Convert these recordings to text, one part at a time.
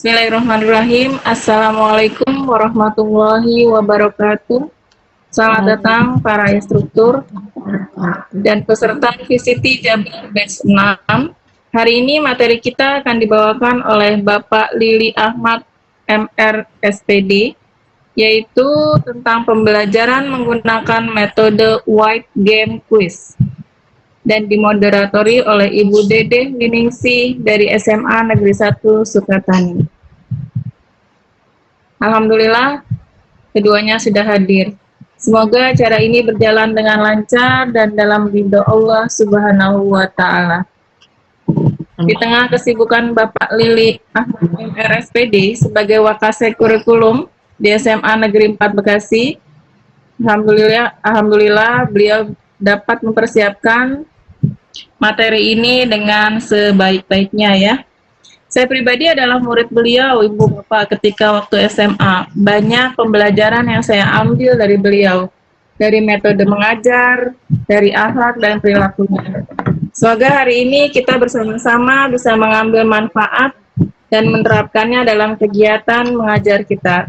Bismillahirrahmanirrahim. Assalamualaikum warahmatullahi wabarakatuh. Selamat datang para instruktur dan peserta VCT Jabar Batch 6. Hari ini materi kita akan dibawakan oleh Bapak Lili Ahmad MR SPD, yaitu tentang pembelajaran menggunakan metode White Game Quiz, dan dimoderatori oleh Ibu Dede Winingsih dari SMA Negeri 1 Sukatani. Alhamdulillah, keduanya sudah hadir. Semoga acara ini berjalan dengan lancar dan dalam ridho Allah Subhanahu wa Ta'ala. Di tengah kesibukan Bapak Lili Ahmad MRSPD sebagai Wakasek Kurikulum di SMA Negeri 4 Bekasi, Alhamdulillah beliau dapat mempersiapkan materi ini dengan sebaik-baiknya ya. Saya pribadi adalah murid beliau, Ibu Bapak, ketika waktu SMA. Banyak pembelajaran yang saya ambil dari beliau, dari metode mengajar, dari akhlak dan perilakunya. Semoga hari ini kita bersama-sama bisa mengambil manfaat dan menerapkannya dalam kegiatan mengajar kita.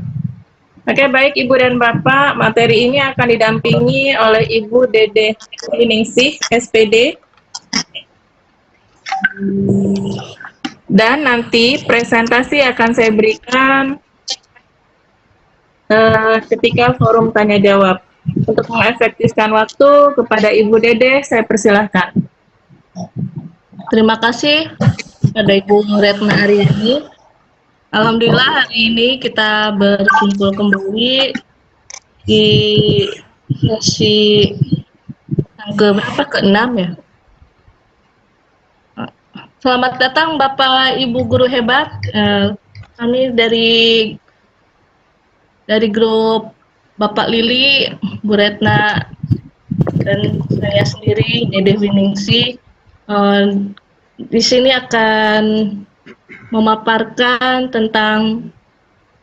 Oke, baik Ibu dan Bapak, materi ini akan didampingi oleh Ibu Dede Winingsih, SPD. Dan nanti presentasi akan saya berikan ketika forum tanya jawab. Untuk mengefektifkan waktu, kepada Ibu Dede saya persilahkan. Terima kasih pada Ibu Retna Aryani. Alhamdulillah hari ini kita berkumpul kembali di sesi yang ke-6 ya. Selamat datang Bapak Ibu guru hebat. Kami dari grup Bapak Lili, Bu Retna, dan saya sendiri Dede Winingsih. Di sini akan memaparkan tentang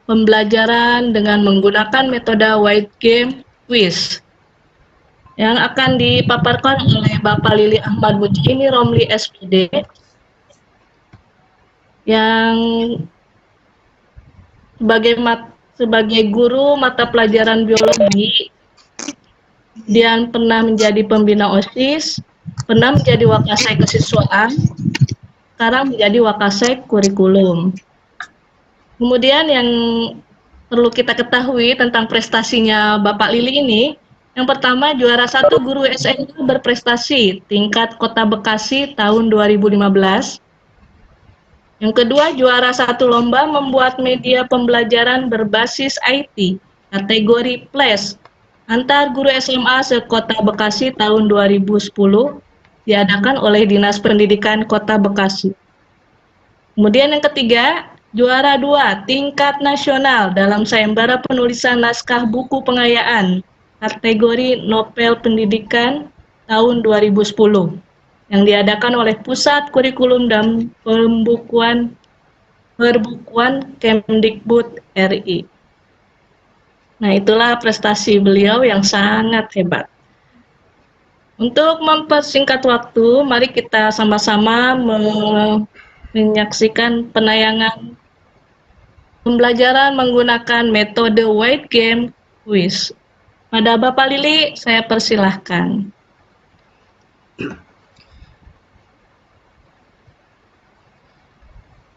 pembelajaran dengan menggunakan metode White Game Quiz yang akan dipaparkan oleh Bapak Lili Ahmad Mujini Romli SPD, yang sebagai guru mata pelajaran biologi, dan pernah menjadi pembina OSIS, pernah menjadi Wakasek kesiswaan, sekarang menjadi Wakasek kurikulum. Kemudian yang perlu kita ketahui tentang prestasinya Bapak Lili ini, yang pertama juara 1 guru SMA berprestasi tingkat Kota Bekasi tahun 2015. Yang kedua, juara 1 lomba membuat media pembelajaran berbasis IT, kategori PLES, antar guru SMA se-Kota Bekasi tahun 2010, diadakan oleh Dinas Pendidikan Kota Bekasi. Kemudian yang ketiga, juara 2 tingkat nasional dalam sayembara penulisan naskah buku pengayaan, kategori Nobel Pendidikan tahun 2010. Yang diadakan oleh Pusat Kurikulum dan Perbukuan Kemdikbud RI. Nah, itulah prestasi beliau yang sangat hebat. Untuk mempersingkat waktu, mari kita sama-sama menyaksikan penayangan pembelajaran menggunakan metode White Game Quiz. Pada Bapak Lili, saya persilahkan.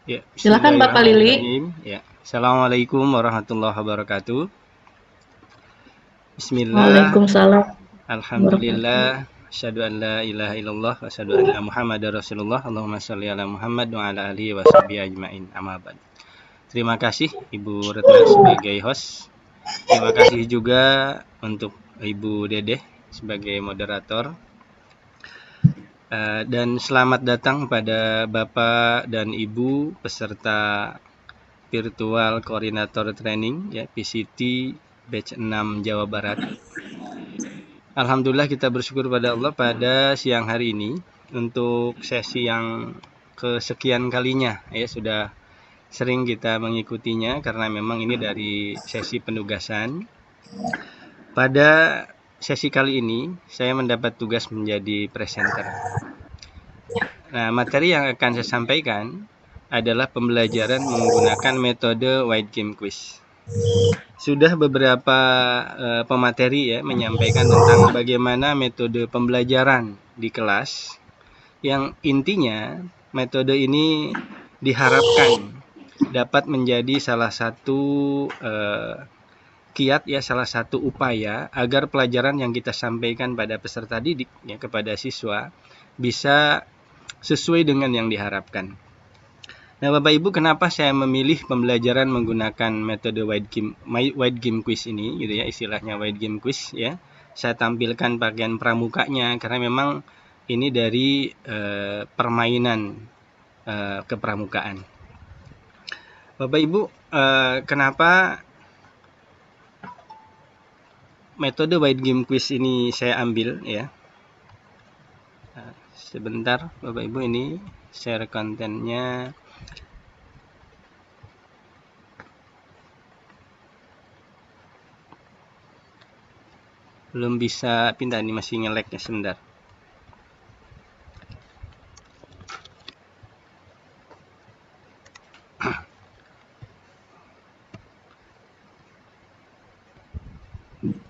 Ya, silakan Bapak Lili. Ya. Assalamualaikum warahmatullahi wabarakatuh. Bismillah. Waalaikumsalam. Alhamdulillah. Asyhadu an la ilaha illallah wa asyhadu anna Muhammadar Rasulullah. Allahumma shalli ala Muhammad wa ala alihi wa sahbihi ajmain. Amma ba'd. Terima kasih Ibu Retna sebagai host. Terima kasih juga untuk Ibu Dede sebagai moderator. Dan selamat datang pada Bapak dan Ibu peserta virtual koordinator training ya PCT batch 6 Jawa Barat. Alhamdulillah kita bersyukur pada Allah pada siang hari ini untuk sesi yang kesekian kalinya ya, sudah sering kita mengikutinya karena memang ini dari sesi penugasan. Pada sesi kali ini saya mendapat tugas menjadi presenter. Nah, materi yang akan saya sampaikan adalah pembelajaran menggunakan metode Wide Game Quiz. Sudah beberapa pemateri ya menyampaikan tentang bagaimana metode pembelajaran di kelas, yang intinya metode ini diharapkan dapat menjadi salah satu kiat ya, salah satu upaya agar pelajaran yang kita sampaikan pada peserta didik ya, kepada siswa bisa sesuai dengan yang diharapkan. Nah, Bapak Ibu, kenapa saya memilih pembelajaran menggunakan metode wide game quiz ini gitu ya, istilahnya wide game quiz ya. Saya tampilkan bagian pramukanya karena memang ini dari permainan kepramukaan. Bapak Ibu, kenapa metode wide game quiz ini saya ambil ya? Sebentar Bapak Ibu, ini share kontennya. Belum bisa pindah, ini masih nge-lag ya, sebentar.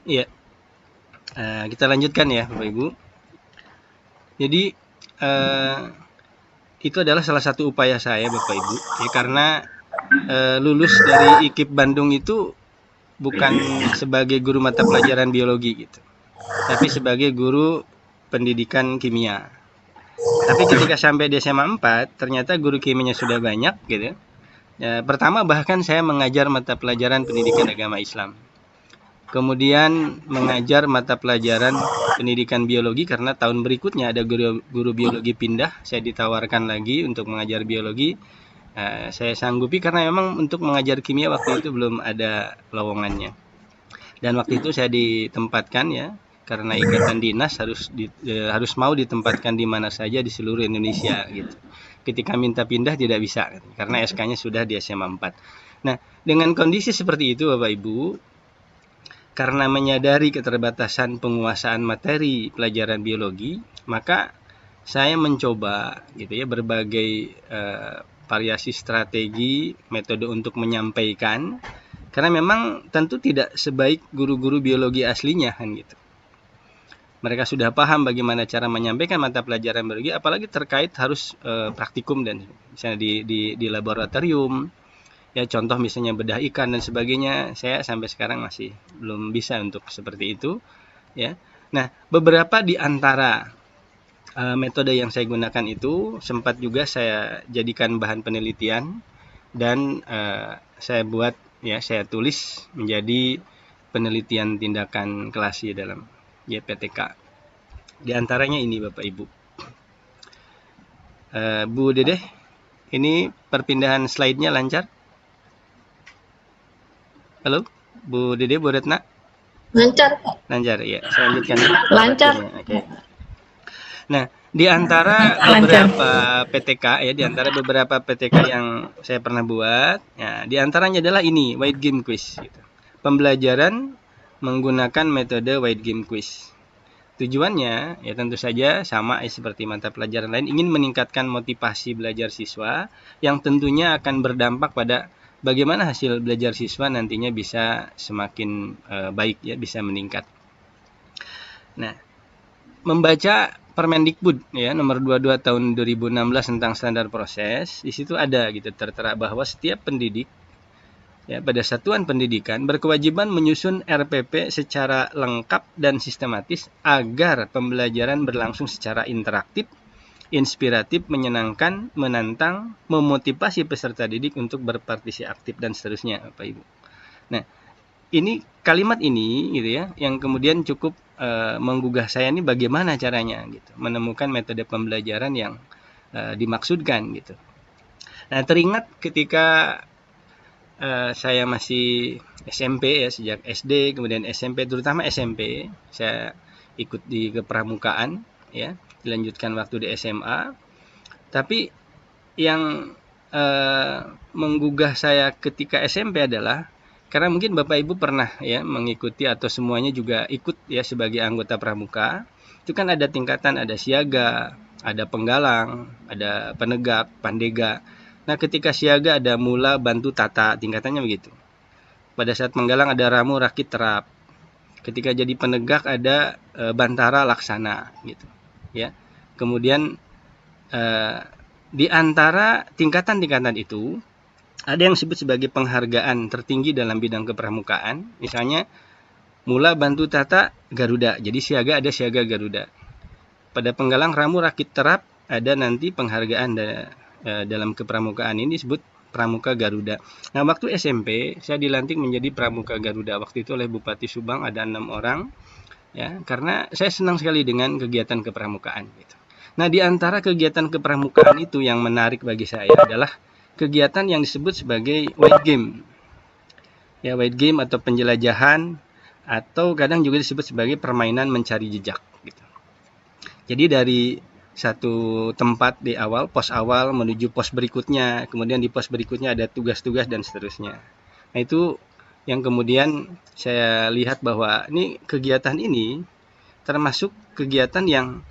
Iya, kita lanjutkan ya Bapak Ibu. Jadi itu adalah salah satu upaya saya Bapak Ibu ya, karena lulus dari IKIP Bandung itu bukan sebagai guru mata pelajaran biologi gitu, tapi sebagai guru pendidikan kimia. Tapi ketika sampai di SMA 4 ternyata guru kimianya sudah banyak gitu ya. Pertama bahkan saya mengajar mata pelajaran pendidikan agama Islam, kemudian mengajar mata pelajaran pendidikan biologi karena tahun berikutnya ada guru biologi pindah, saya ditawarkan lagi untuk mengajar biologi. Saya sanggupi karena memang untuk mengajar kimia waktu itu belum ada lowongannya. Dan waktu itu saya ditempatkan ya, karena ikatan dinas harus mau ditempatkan di mana saja di seluruh Indonesia gitu. Ketika minta pindah tidak bisa karena SK-nya sudah di SMA 4. Nah, dengan kondisi seperti itu Bapak Ibu, karena menyadari keterbatasan penguasaan materi pelajaran biologi, maka saya mencoba gitu ya berbagai variasi strategi metode untuk menyampaikan, karena memang tentu tidak sebaik guru-guru biologi aslinya kan gitu. Mereka sudah paham bagaimana cara menyampaikan mata pelajaran biologi, apalagi terkait harus praktikum dan misalnya di laboratorium. Ya, contoh misalnya bedah ikan dan sebagainya, saya sampai sekarang masih belum bisa untuk seperti itu ya. Nah, beberapa di antara metode yang saya gunakan itu sempat juga saya jadikan bahan penelitian dan saya buat ya, saya tulis menjadi penelitian tindakan kelasi dalam YPTK. Di antaranya ini Bapak Ibu. Bu Dedeh, ini perpindahan slide-nya lancar? Halo, Bu Dede, Bu Retna? Lancar, Pak. Lancar, ya. Saya lanjutkan. Lancar. Oke. Nah, di antara beberapa PTK ya, di antara beberapa PTK yang saya pernah buat, ya, di antaranya adalah ini, Wide Game Quiz. Gitu. Pembelajaran menggunakan metode Wide Game Quiz. Tujuannya, ya tentu saja sama seperti mata pelajaran lain, ingin meningkatkan motivasi belajar siswa yang tentunya akan berdampak pada bagaimana hasil belajar siswa nantinya bisa semakin baik ya, bisa meningkat. Nah, membaca Permendikbud ya nomor 22 tahun 2016 tentang standar proses, di situ ada gitu tertera bahwa setiap pendidik ya pada satuan pendidikan berkewajiban menyusun RPP secara lengkap dan sistematis agar pembelajaran berlangsung secara interaktif, inspiratif, menyenangkan, menantang, memotivasi peserta didik untuk berpartisipasi aktif dan seterusnya, Bapak Ibu. Nah, ini kalimat ini gitu ya, yang kemudian cukup menggugah saya, ini bagaimana caranya gitu, menemukan metode pembelajaran yang dimaksudkan gitu. Nah, teringat ketika saya masih SMP ya, sejak SD kemudian SMP, terutama SMP, saya ikut di kepramukaan ya, dilanjutkan waktu di SMA. Tapi yang menggugah saya ketika SMP adalah karena mungkin Bapak Ibu pernah ya mengikuti atau semuanya juga ikut ya sebagai anggota pramuka. Itu kan ada tingkatan, ada siaga, ada penggalang, ada penegak, pandega. Nah, ketika siaga ada mula, bantu, tata, tingkatannya begitu. Pada saat menggalang ada ramu, rakit, terap. Ketika jadi penegak ada bantara, laksana, gitu. Ya. Kemudian di antara tingkatan-tingkatan itu ada yang disebut sebagai penghargaan tertinggi dalam bidang kepramukaan. Misalnya mula, bantu, tata, Garuda. Jadi siaga ada siaga Garuda. Pada penggalang, ramu, rakit, terap ada nanti penghargaan dalam kepramukaan ini disebut Pramuka Garuda. Nah, waktu SMP saya dilantik menjadi Pramuka Garuda. Waktu itu oleh Bupati Subang, ada 6 orang. Ya, karena saya senang sekali dengan kegiatan kepramukaan. Gitu. Nah, di antara kegiatan kepramukaan itu yang menarik bagi saya adalah kegiatan yang disebut sebagai white game. Ya, white game atau penjelajahan, atau kadang juga disebut sebagai permainan mencari jejak. Gitu. Jadi dari satu tempat di awal, pos awal menuju pos berikutnya, kemudian di pos berikutnya ada tugas-tugas dan seterusnya. Nah, itu yang kemudian saya lihat bahwa ini kegiatan ini termasuk kegiatan yang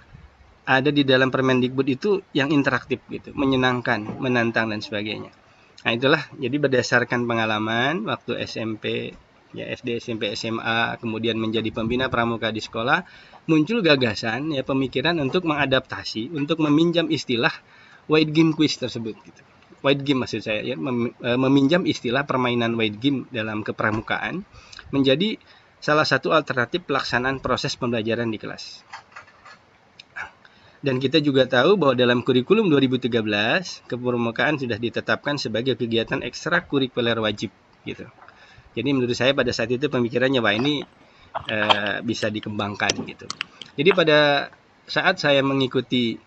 ada di dalam Permendikbud itu yang interaktif gitu, menyenangkan, menantang dan sebagainya. Nah, itulah jadi berdasarkan pengalaman waktu SMP, ya SD, SMP, SMA, kemudian menjadi pembina pramuka di sekolah, muncul gagasan ya pemikiran untuk mengadaptasi, untuk meminjam istilah white game quiz tersebut gitu. White game maksud saya ya, meminjam istilah permainan white game dalam kepramukaan menjadi salah satu alternatif pelaksanaan proses pembelajaran di kelas. Dan kita juga tahu bahwa dalam kurikulum 2013 kepramukaan sudah ditetapkan sebagai kegiatan ekstrakurikuler wajib gitu. Jadi menurut saya pada saat itu pemikirannya wah ini bisa dikembangkan gitu. Jadi pada saat saya mengikuti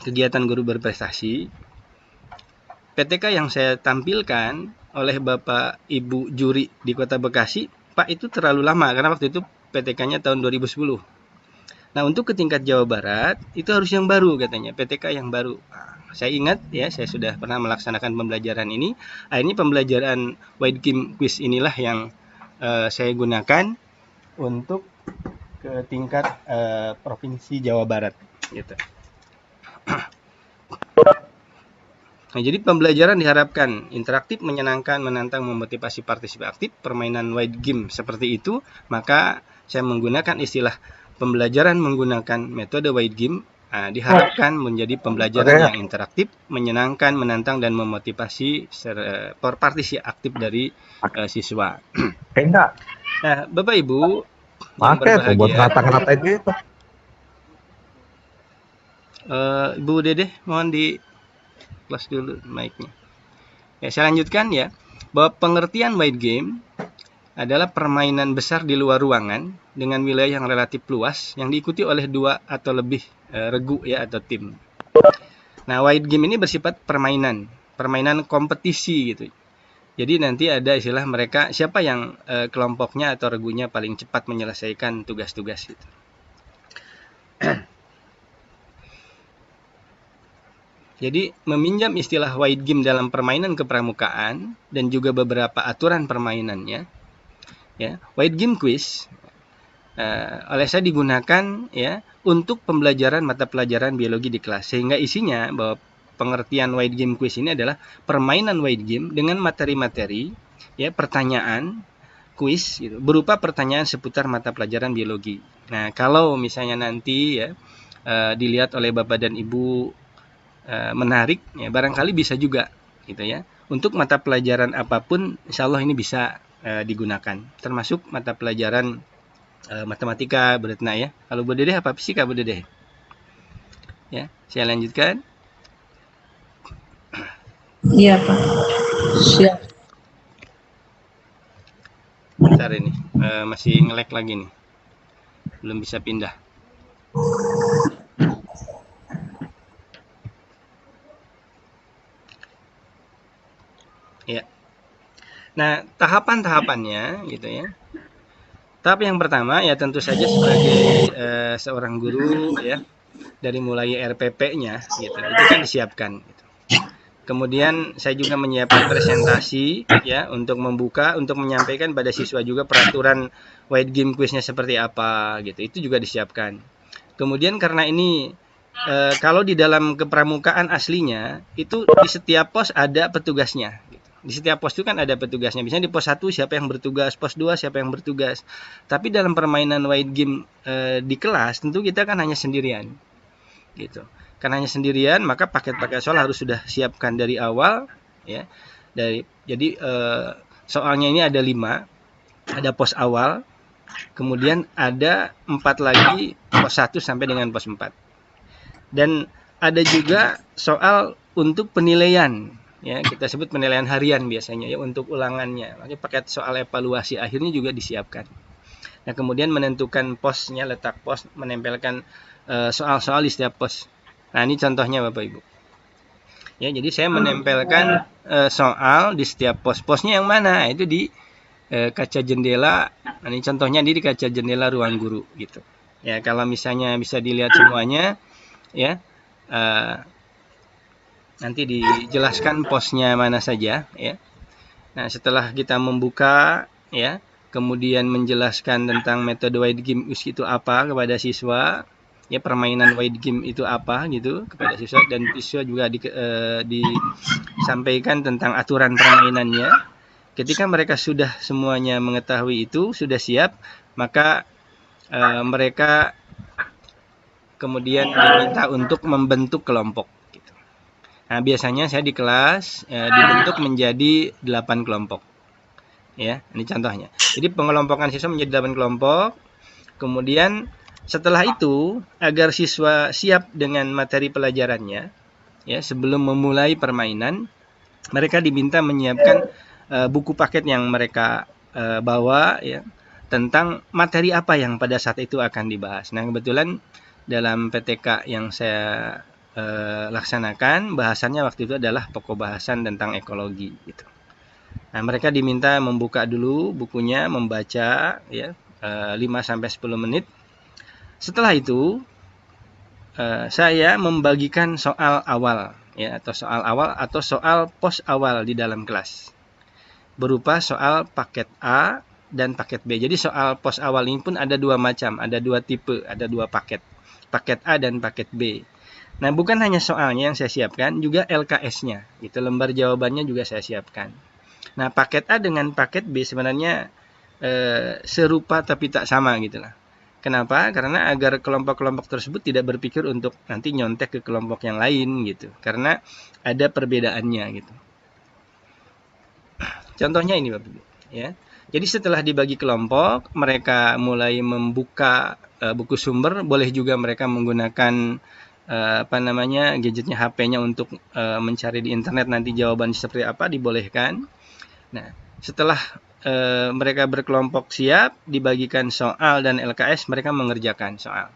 kegiatan guru berprestasi, PTK yang saya tampilkan oleh Bapak Ibu juri di Kota Bekasi, Pak itu terlalu lama karena waktu itu PTK-nya tahun 2010. Nah, untuk ke tingkat Jawa Barat itu harus yang baru katanya, PTK yang baru. Nah, saya ingat ya, saya sudah pernah melaksanakan pembelajaran ini. Akhirnya pembelajaran white game quiz inilah yang saya gunakan untuk ke tingkat provinsi Jawa Barat gitu. Nah, jadi pembelajaran diharapkan interaktif, menyenangkan, menantang, memotivasi partisipasi aktif, permainan white game seperti itu, maka saya menggunakan istilah pembelajaran menggunakan metode white game diharapkan menjadi pembelajaran yang interaktif, menyenangkan, menantang, dan memotivasi partisipasi aktif dari siswa. Nah, Bapak Ibu yang berbahagia, ngata-ngatain gitu. Ibu Dede mohon di close dulu mic-nya. Ya, saya lanjutkan ya, bahwa pengertian white game adalah permainan besar di luar ruangan dengan wilayah yang relatif luas yang diikuti oleh 2 atau lebih regu ya atau tim. Nah, white game ini bersifat permainan kompetisi gitu. Jadi nanti ada istilah mereka siapa yang kelompoknya atau regunya paling cepat menyelesaikan tugas-tugas gitu. Jadi meminjam istilah white game dalam permainan kepramukaan dan juga beberapa aturan permainannya. Ya, white game quiz oleh saya digunakan ya untuk pembelajaran mata pelajaran biologi di kelas, sehingga isinya bahwa pengertian white game quiz ini adalah permainan white game dengan materi-materi ya pertanyaan quiz gitu, berupa pertanyaan seputar mata pelajaran biologi. Nah, kalau misalnya nanti ya dilihat oleh Bapak dan Ibu menarik ya barangkali bisa juga gitu ya. Untuk mata pelajaran apapun insya Allah ini bisa digunakan, termasuk mata pelajaran matematika, Bu Retna ya. Kalau Bu Dede apa fisika Bu Dede? Ya, saya lanjutkan. Iya, Pak. Siap. Bentar ini, masih nge-lag lagi nih. Belum bisa pindah. Ya. Nah, tahapan-tahapannya gitu ya. Tahap yang pertama ya tentu saja sebagai seorang guru ya, dari mulai RPP-nya gitu, itu kan disiapkan gitu. Kemudian saya juga menyiapkan presentasi ya untuk membuka, untuk menyampaikan pada siswa juga peraturan white game quiz-nya seperti apa gitu. Itu juga disiapkan. Kemudian karena ini kalau di dalam kepramukaan aslinya itu di setiap pos ada petugasnya. Di setiap pos itu kan ada petugasnya. Misalnya di pos 1 siapa yang bertugas, pos 2 siapa yang bertugas. Tapi dalam permainan wide game di kelas tentu kita kan hanya sendirian. Gitu. Karena hanya sendirian, maka paket-paket soal harus sudah siapkan dari awal ya. Jadi soalnya ini ada 5. Ada pos awal, kemudian ada 4 lagi pos 1 sampai dengan pos 4. Dan ada juga soal untuk penilaian, ya kita sebut penilaian harian biasanya ya untuk ulangannya. Makanya paket soal evaluasi akhirnya juga disiapkan. Nah kemudian menentukan posnya, letak pos, menempelkan soal-soal di setiap pos. Nah ini contohnya Bapak Ibu. Ya jadi saya menempelkan soal di setiap pos. Posnya yang mana? Itu di kaca jendela. Nah, ini contohnya di kaca jendela ruang guru gitu. Ya kalau misalnya bisa dilihat semuanya. Ya, nanti dijelaskan posnya mana saja ya. Nah setelah kita membuka ya, kemudian menjelaskan tentang metode wide game itu apa kepada siswa, ya permainan wide game itu apa gitu kepada siswa, dan siswa juga disampaikan tentang aturan permainannya. Ketika mereka sudah semuanya mengetahui itu, sudah siap, maka mereka kemudian diminta untuk membentuk kelompok. Gitu. Nah, biasanya saya di kelas dibentuk menjadi 8 kelompok. Ya, ini contohnya. Jadi pengelompokan siswa menjadi 8 kelompok. Kemudian setelah itu, agar siswa siap dengan materi pelajarannya, ya sebelum memulai permainan, mereka diminta menyiapkan buku paket yang mereka bawa, ya tentang materi apa yang pada saat itu akan dibahas. Nah, kebetulan dalam PTK yang saya laksanakan, bahasannya waktu itu adalah pokok bahasan tentang ekologi gitu. Nah, mereka diminta membuka dulu bukunya, membaca ya 5 sampai 10 menit. Setelah itu saya membagikan soal awal ya, atau soal pos awal di dalam kelas. Berupa soal paket A dan paket B. Jadi soal pos awal ini pun ada 2 macam, ada 2 tipe, ada 2 paket. Paket A dan paket B. Nah, bukan hanya soalnya yang saya siapkan, juga LKS-nya. Itu lembar jawabannya juga saya siapkan. Nah, paket A dengan paket B sebenarnya serupa tapi tak sama gitulah. Kenapa? Karena agar kelompok-kelompok tersebut tidak berpikir untuk nanti nyontek ke kelompok yang lain gitu. Karena ada perbedaannya gitu. Contohnya ini Bapak Ibu, ya. Jadi setelah dibagi kelompok, mereka mulai membuka buku sumber, boleh juga mereka menggunakan gadgetnya, HP-nya untuk mencari di internet nanti jawaban seperti apa, dibolehkan. Nah, setelah mereka berkelompok siap, dibagikan soal dan LKS, mereka mengerjakan soal.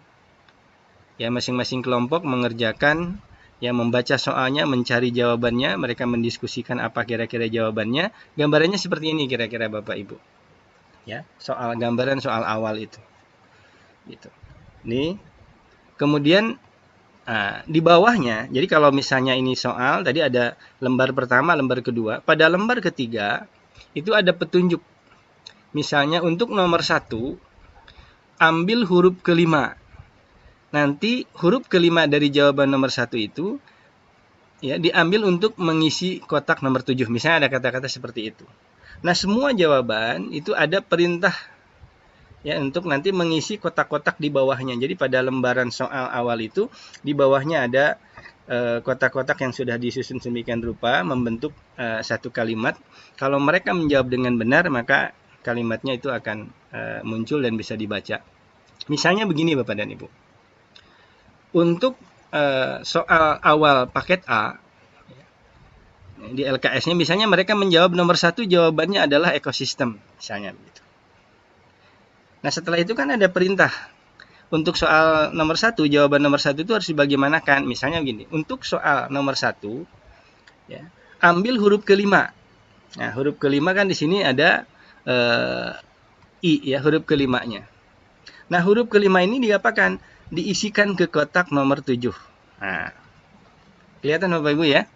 Ya, masing-masing kelompok mengerjakan, ya membaca soalnya, mencari jawabannya, mereka mendiskusikan apa kira-kira jawabannya. Gambarannya seperti ini kira-kira Bapak Ibu. Ya, gambaran soal awal itu. Gitu. Nih. Kemudian di bawahnya, jadi kalau misalnya ini soal, tadi ada lembar pertama, lembar kedua. Pada lembar ketiga, itu ada petunjuk. Misalnya untuk nomor 1, ambil huruf kelima. Nanti huruf kelima dari jawaban nomor 1 itu ya diambil untuk mengisi kotak nomor 7. Misalnya ada kata-kata seperti itu. Nah, semua jawaban itu ada perintah ya untuk nanti mengisi kotak-kotak di bawahnya. Jadi pada lembaran soal awal itu di bawahnya ada kotak-kotak yang sudah disusun sedemikian rupa membentuk satu kalimat. Kalau mereka menjawab dengan benar, maka kalimatnya itu akan muncul dan bisa dibaca. Misalnya begini Bapak dan Ibu. Untuk soal awal paket A di LKS-nya, misalnya mereka menjawab nomor 1, jawabannya adalah ekosistem, misalnya begitu. Nah, setelah itu kan ada perintah. Untuk soal nomor 1, jawaban nomor 1 itu harus dibagaimanakan. Misalnya begini, untuk soal nomor 1, ya, ambil huruf kelima. Nah, huruf kelima kan di sini ada I, ya, huruf kelimanya. Nah, huruf kelima ini diapakan? Diisikan ke kotak nomor 7. Nah, kelihatan Bapak Ibu ya?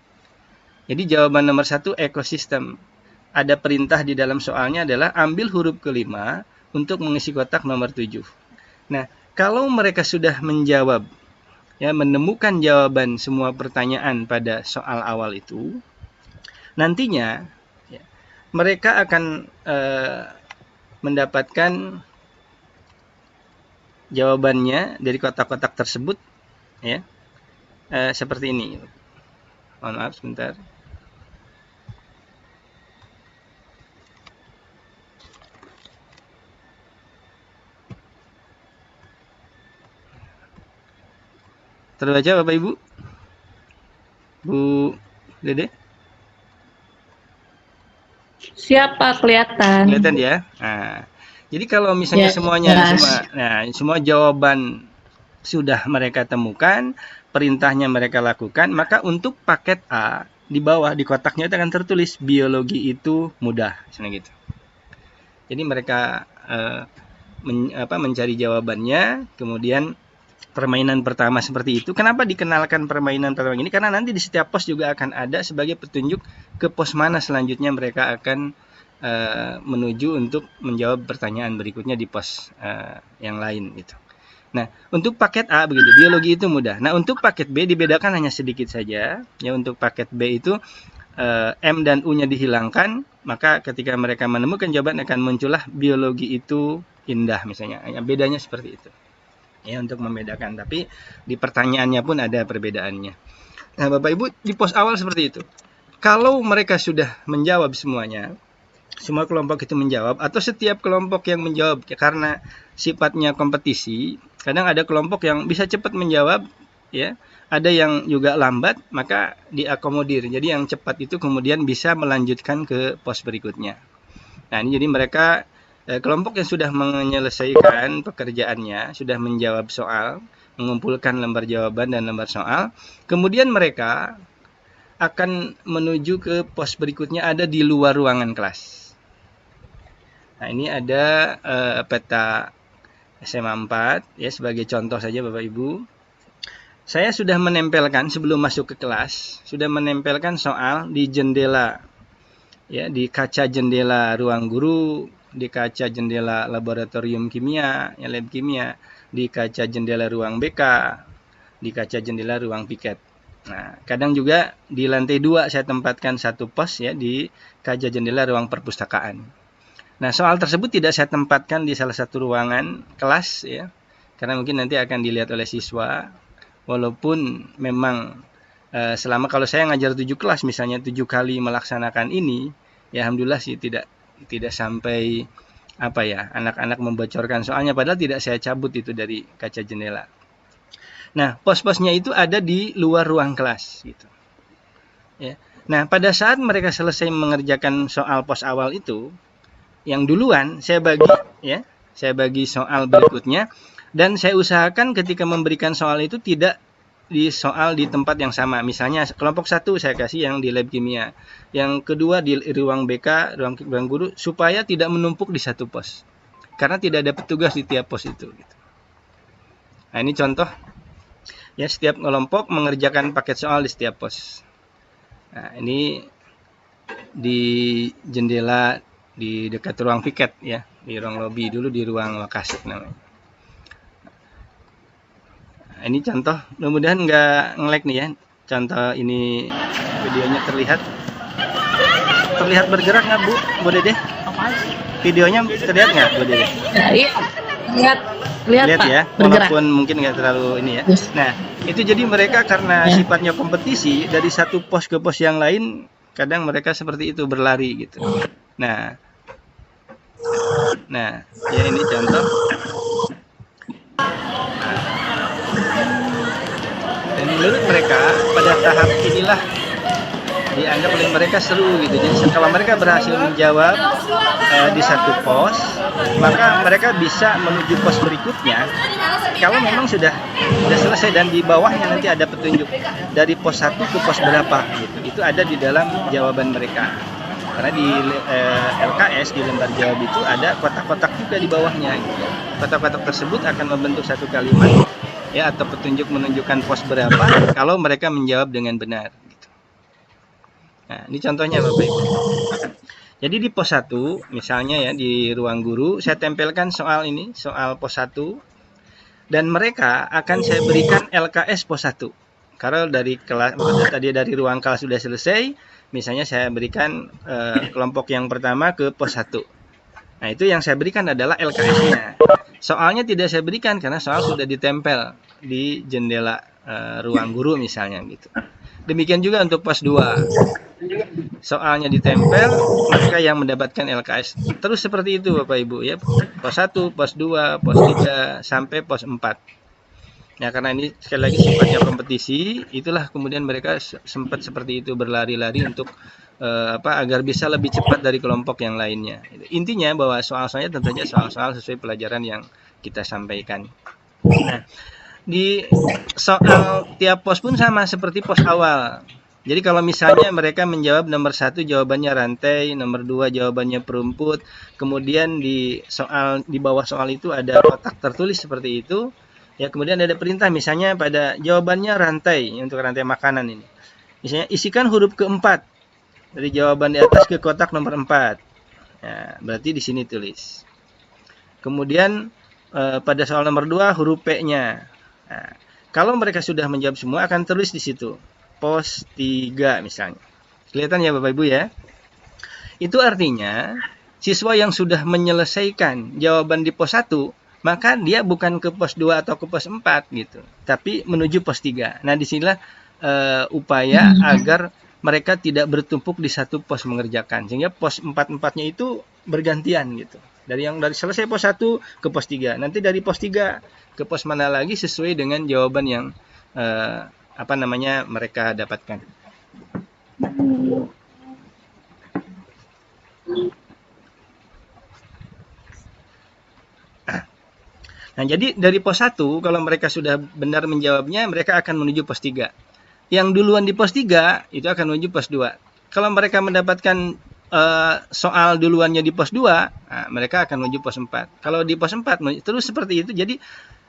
Jadi jawaban nomor 1 ekosistem. Ada perintah di dalam soalnya adalah ambil huruf kelima untuk mengisi kotak nomor 7. Nah, kalau mereka sudah menjawab ya menemukan jawaban semua pertanyaan pada soal awal itu, nantinya ya, mereka akan mendapatkan jawabannya dari kotak-kotak tersebut ya, seperti ini. Mohon maaf sebentar. Terbaca Bapak Ibu? Bu Dede? Siapa kelihatan? Kelihatan ya? Nah, jadi kalau misalnya Ya, semuanya jelas. semua jawaban sudah mereka temukan, perintahnya mereka lakukan, maka untuk paket A di bawah di kotaknya itu akan tertulis biologi itu mudah, misalnya gitu. Jadi mereka mencari jawabannya, kemudian permainan pertama seperti itu. Kenapa dikenalkan permainan pertama ini? Karena nanti di setiap pos juga akan ada sebagai petunjuk ke pos mana selanjutnya mereka akan menuju untuk menjawab pertanyaan berikutnya di pos yang lain gitu. Nah, untuk paket A begitu, biologi itu mudah. Nah, untuk paket B dibedakan hanya sedikit saja. Ya, untuk paket B itu M dan U-nya dihilangkan, maka ketika mereka menemukan jawaban akan muncullah biologi itu indah misalnya. Bedanya seperti itu. Ya, untuk membedakan, tapi di pertanyaannya pun ada perbedaannya. Nah, Bapak Ibu, di pos awal seperti itu. Kalau mereka sudah menjawab semuanya, semua kelompok itu menjawab, atau setiap kelompok yang menjawab karena sifatnya kompetisi, kadang ada kelompok yang bisa cepat menjawab, ya, ada yang juga lambat, maka diakomodir. Jadi yang cepat itu kemudian bisa melanjutkan ke pos berikutnya. Nah, ini jadi mereka kelompok yang sudah menyelesaikan pekerjaannya, sudah menjawab soal, mengumpulkan lembar jawaban dan lembar soal, kemudian mereka akan menuju ke pos berikutnya ada di luar ruangan kelas. Nah, ini ada peta SMA 4 ya, sebagai contoh saja Bapak Ibu. Saya sudah menempelkan sebelum masuk ke kelas, sudah menempelkan soal di jendela, ya, di kaca jendela ruang guru, di kaca jendela laboratorium kimia, ya, lab kimia, di kaca jendela ruang BK, di kaca jendela ruang piket. Nah, kadang juga di lantai 2 saya tempatkan satu pos ya di kaca jendela ruang perpustakaan. Nah, soal tersebut tidak saya tempatkan di salah satu ruangan kelas ya, karena mungkin nanti akan dilihat oleh siswa. Walaupun memang selama kalau saya ngajar 7 kelas misalnya 7 kali melaksanakan ini, ya alhamdulillah sih tidak sampai apa ya, anak-anak membocorkan soalnya, padahal tidak saya cabut itu dari kaca jendela. Nah, pos-posnya itu ada di luar ruang kelas gitu. Ya. Nah, pada saat mereka selesai mengerjakan soal pos awal itu, yang duluan saya bagi soal berikutnya, dan saya usahakan ketika memberikan soal itu tidak di soal di tempat yang sama. Misalnya kelompok 1 saya kasih yang di lab kimia, yang kedua di ruang BK, ruang guru, supaya tidak menumpuk di satu pos. Karena tidak ada petugas di tiap pos itu gitu. Nah, ini contoh ya, setiap kelompok mengerjakan paket soal di setiap pos. Nah, ini di jendela di dekat ruang piket ya, di ruang lobi, dulu di ruang Wakasek namanya. Nah, ini contoh, mudah-mudahan nggak nge-lag nih ya. Contoh ini videonya terlihat bergerak nggak Bu Dede? Videonya terlihat nggak Bu Dede? Ya, iya. Lihat Pak, ya, bergerak. walaupun mungkin nggak terlalu ini ya. Nah, itu jadi mereka karena sifatnya kompetisi, dari satu pos ke pos yang lain, kadang mereka seperti itu berlari gitu. Nah, ya ini contoh. Dan menurut mereka pada tahap inilah dianggap oleh mereka seru gitu. Jadi setelah mereka berhasil menjawab di satu pos, maka mereka bisa menuju pos berikutnya kalau memang sudah selesai, dan di bawahnya nanti ada petunjuk dari pos 1 ke pos berapa gitu. Itu ada di dalam jawaban mereka. Karena di LKS di lembar jawab itu ada kotak-kotak juga di bawahnya gitu. Kotak-kotak tersebut akan membentuk satu kalimat ya, atau petunjuk menunjukkan pos berapa kalau mereka menjawab dengan benar gitu. Nah, ini contohnya Bapak Ibu. Jadi di pos 1 misalnya ya, di ruang guru saya tempelkan soal ini, soal pos 1. dan mereka akan saya berikan LKS pos 1. Karena dari kelas tadi dari ruang kelas sudah selesai, misalnya saya berikan kelompok yang pertama ke pos 1. Nah, itu yang saya berikan adalah LKS-nya. Soalnya tidak saya berikan karena soal sudah ditempel di jendela ruang guru misalnya gitu. Demikian juga untuk pos 2. Soalnya ditempel, maka yang mendapatkan LKS. Terus seperti itu Bapak Ibu ya. Pos 1, pos 2, pos 3 sampai pos 4. Ya, karena ini sekali lagi sifatnya kompetisi, itulah kemudian mereka sempat seperti itu berlari-lari untuk agar bisa lebih cepat dari kelompok yang lainnya. Intinya bahwa soal-soalnya tentunya soal-soal sesuai pelajaran yang kita sampaikan. Nah, di soal tiap pos pun sama seperti pos awal. Jadi kalau misalnya mereka menjawab nomor 1 jawabannya rantai, nomor 2 jawabannya perumput, kemudian di bawah soal itu ada kotak tertulis seperti itu. Ya, kemudian ada perintah misalnya pada jawabannya rantai untuk rantai makanan ini. Misalnya isikan huruf keempat dari jawaban di atas ke kotak nomor 4. Ya, berarti di sini tulis. Kemudian pada soal nomor 2 huruf P-nya. Nah, kalau mereka sudah menjawab semua akan tulis di situ. Pos 3 misalnya. Kelihatan ya Bapak Ibu ya? Itu artinya siswa yang sudah menyelesaikan jawaban di pos 1, maka dia bukan ke pos 2 atau ke pos 4 gitu, tapi menuju pos 3. Nah, disinilah upaya agar mereka tidak bertumpuk di satu pos mengerjakan, sehingga pos 4-4-nya itu bergantian gitu. Dari selesai pos 1 ke pos 3, nanti dari pos 3 ke pos mana lagi sesuai dengan jawaban yang mereka dapatkan. Nah, jadi dari pos 1, kalau mereka sudah benar menjawabnya, mereka akan menuju pos 3. Yang duluan di pos 3, itu akan menuju pos 2. Kalau mereka mendapatkan soal duluannya di pos 2, nah, mereka akan menuju pos 4. Kalau di pos 4, terus seperti itu. Jadi,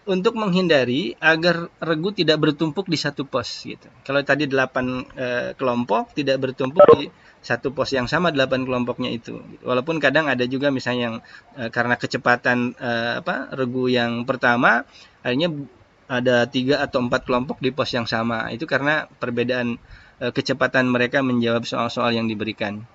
untuk menghindari agar regu tidak bertumpuk di satu pos. Gitu. Kalau tadi 8 kelompok, tidak bertumpuk di satu pos yang sama 8 kelompoknya itu. Walaupun kadang ada juga misalnya yang karena kecepatan regu yang pertama, akhirnya ada 3 atau 4 kelompok di pos yang sama. Itu karena perbedaan kecepatan mereka menjawab soal-soal yang diberikan.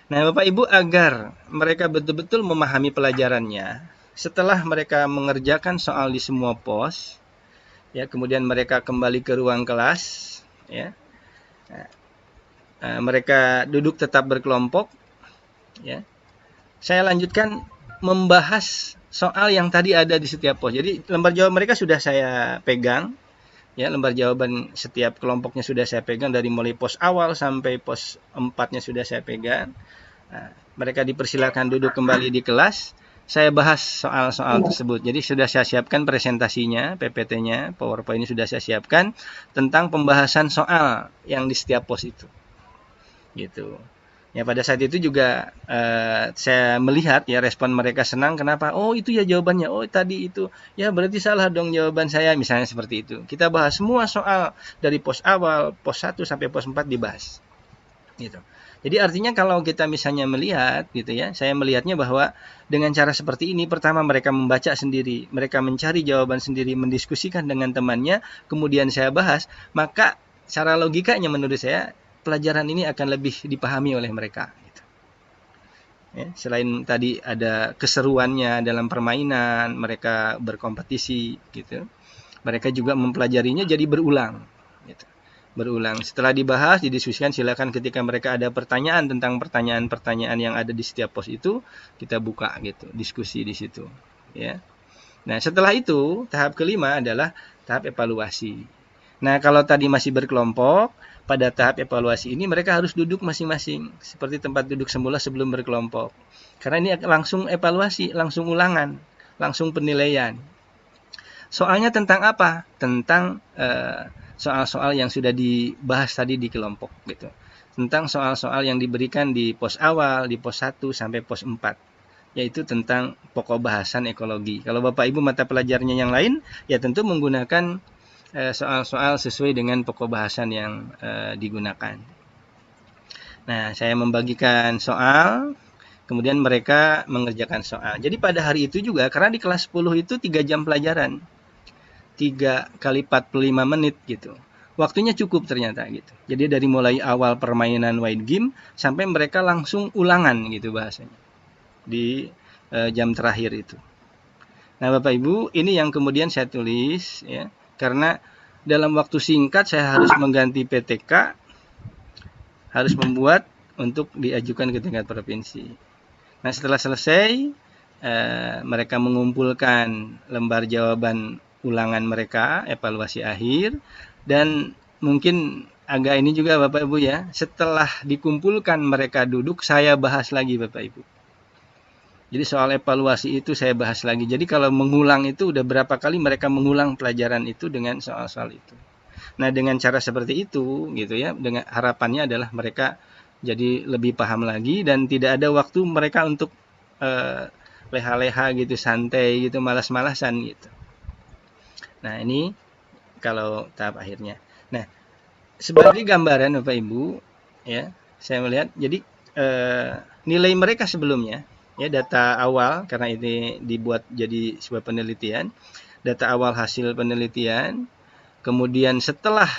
Nah, Bapak Ibu, agar mereka betul-betul memahami pelajarannya, setelah mereka mengerjakan soal di semua pos, ya, kemudian mereka kembali ke ruang kelas, ya. Mereka duduk tetap berkelompok, ya. Saya lanjutkan membahas soal yang tadi ada di setiap pos. Jadi lembar jawab mereka sudah saya pegang, ya, lembar jawaban setiap kelompoknya sudah saya pegang dari mulai pos awal sampai pos 4-nya sudah saya pegang. Nah, mereka dipersilakan duduk kembali di kelas. Saya bahas soal-soal tersebut. Jadi sudah saya siapkan presentasinya, PPT-nya, PowerPoint-nya sudah saya siapkan tentang pembahasan soal yang di setiap pos itu. Gitu. Ya, pada saat itu juga saya melihat ya respon mereka senang. Kenapa? Oh, itu ya jawabannya. Oh, tadi itu. Ya, berarti salah dong jawaban saya. Misalnya seperti itu. Kita bahas semua soal dari pos awal, pos 1 sampai pos 4 dibahas. Gitu. Jadi artinya kalau kita misalnya melihat gitu ya, saya melihatnya bahwa dengan cara seperti ini, pertama mereka membaca sendiri, mereka mencari jawaban sendiri, mendiskusikan dengan temannya, kemudian saya bahas, maka secara logikanya menurut saya pelajaran ini akan lebih dipahami oleh mereka. Gitu. Ya, selain tadi ada keseruannya dalam permainan, mereka berkompetisi, gitu. Mereka juga mempelajarinya jadi berulang. Gitu. Berulang. Setelah dibahas, didiskusikan, silakan ketika mereka ada pertanyaan tentang pertanyaan-pertanyaan yang ada di setiap pos itu, kita buka gitu, diskusi di situ, ya. Nah, setelah itu, tahap kelima adalah tahap evaluasi. Nah, kalau tadi masih berkelompok, pada tahap evaluasi ini mereka harus duduk masing-masing, seperti tempat duduk semula sebelum berkelompok. Karena ini langsung evaluasi, langsung ulangan, langsung penilaian. Soalnya tentang apa? Tentang soal-soal yang sudah dibahas tadi di kelompok gitu. Tentang soal-soal yang diberikan di pos awal, di pos 1 sampai pos 4. Yaitu tentang pokok bahasan ekologi. Kalau Bapak Ibu mata pelajarannya yang lain, ya tentu menggunakan soal-soal sesuai dengan pokok bahasan yang digunakan. Nah, saya membagikan soal, kemudian mereka mengerjakan soal. Jadi pada hari itu juga, karena di kelas 10 itu 3 jam pelajaran. 3 kali 45 menit gitu. Waktunya cukup ternyata gitu. Jadi dari mulai awal permainan wide game sampai mereka langsung ulangan gitu bahasanya di jam terakhir itu. Nah, Bapak Ibu, ini yang kemudian saya tulis ya, karena dalam waktu singkat saya harus mengganti PTK, harus membuat untuk diajukan ke tingkat provinsi. Nah, setelah selesai mereka mengumpulkan lembar jawaban ulangan mereka, evaluasi akhir, dan mungkin agak ini juga Bapak Ibu ya, setelah dikumpulkan mereka duduk, saya bahas lagi Bapak Ibu. Jadi soal evaluasi itu saya bahas lagi. Jadi kalau mengulang itu udah berapa kali mereka mengulang pelajaran itu dengan soal-soal itu. Nah, dengan cara seperti itu gitu ya, dengan harapannya adalah mereka jadi lebih paham lagi dan tidak ada waktu mereka untuk leha-leha gitu, santai gitu, malas-malasan gitu. Nah, ini kalau tahap akhirnya. Nah, sebagai gambaran Bapak Ibu ya, saya melihat jadi nilai mereka sebelumnya ya, data awal karena ini dibuat jadi sebuah penelitian, data awal hasil penelitian, kemudian setelah